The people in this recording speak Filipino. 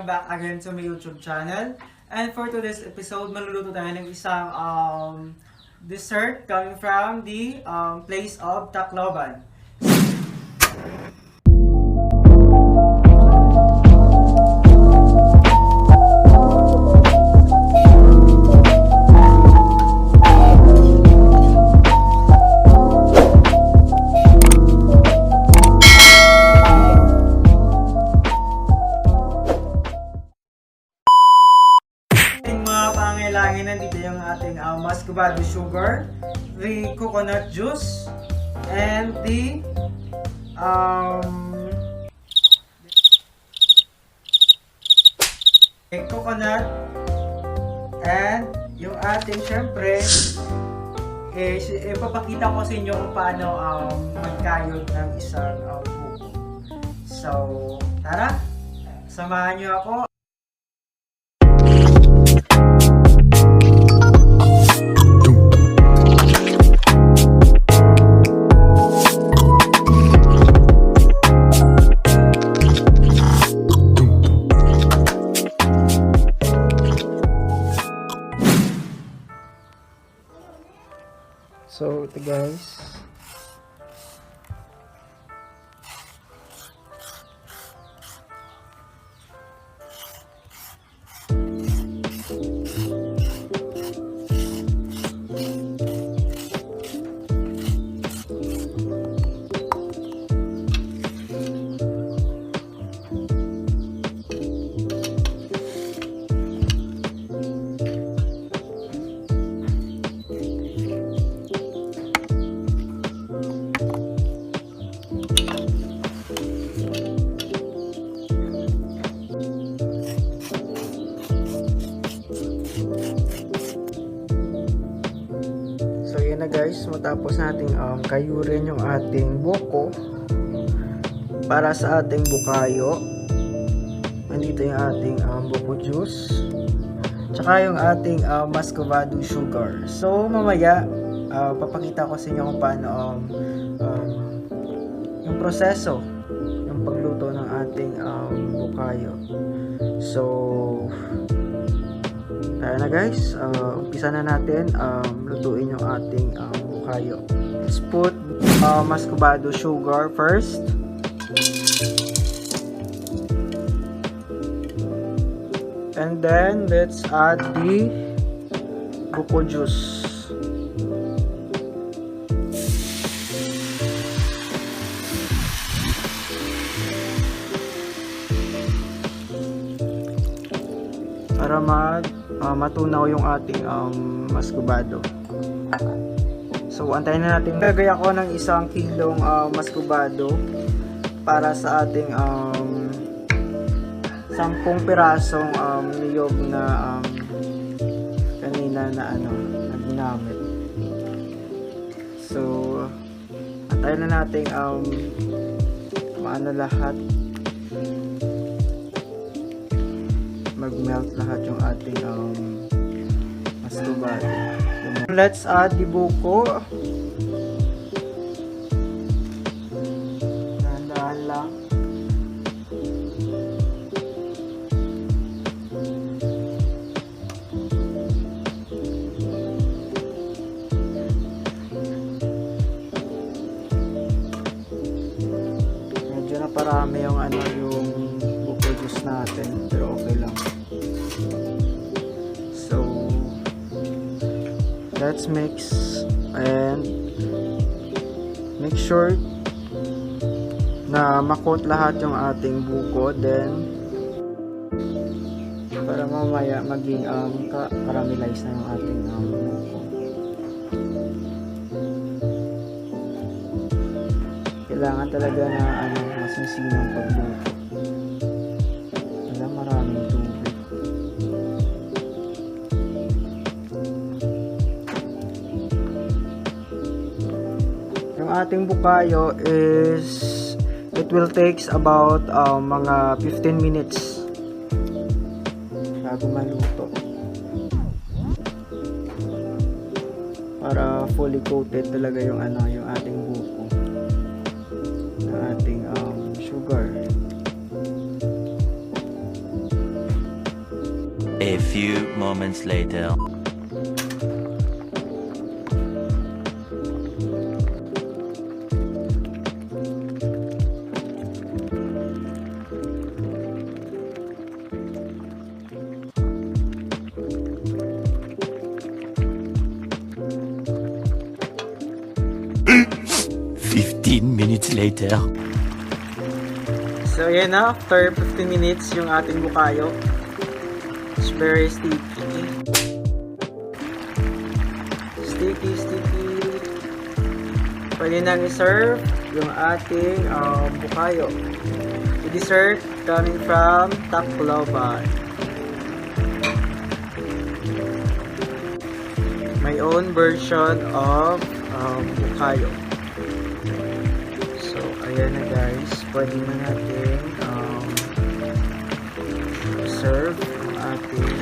Welcome back again to my YouTube channel. And for today's episode, maluluto tayo ng isang dessert coming from the place of Tacloban. Pangailangan nandito yung ating muscovado sugar, the coconut juice, and the coconut, and yung ating syempre ipapakita ko sa inyo kung paano magkayod ng isang buko. So tara, samahan nyo ako. So ito guys, na guys, matapos nating kayurin yung ating buko para sa ating bukayo. Nandito yung ating buko juice, tsaka yung ating muscovado sugar. So mamaya papakita ko sa inyo kung paano yung proseso, yung pagluto ng ating bukayo. So kaya na guys, umpisa na natin lutuin yung ating bukayo. Let's put muscovado sugar first. And then let's add the buko juice. Para matunaw yung ating muscovado. So antayin na natin. Lagay ako ng 1 kilong muscovado para sa ating 10 pirasong niyog na kanina na na ginamit. So antayin na natin maano lahat, mag-melt lahat yung ating muscovado. Let's add the buko. Dahan-dahan lang. Medyo na parami yung yung buko juice natin, pero okay lang. Let's mix and make sure na makot lahat yung ating buko, then para mamaya maging caramelize na yung ating buko. Kailangan talaga na masinsinang pagluto. Maraming tubig. Ating bukayo is it will takes about mga 15 minutes bago maluto, para fully coated talaga yung yung ating buko na ating sugar. A few moments later. Minutes later. So ayan na, after 15 minutes yung ating bukayo. It's very sticky. Sticky. Pwede nang i-serve yung ating bukayo. The dessert coming from Tacloban. My own version of bukayo. Ayan na guys, pwede na natin serve ang ating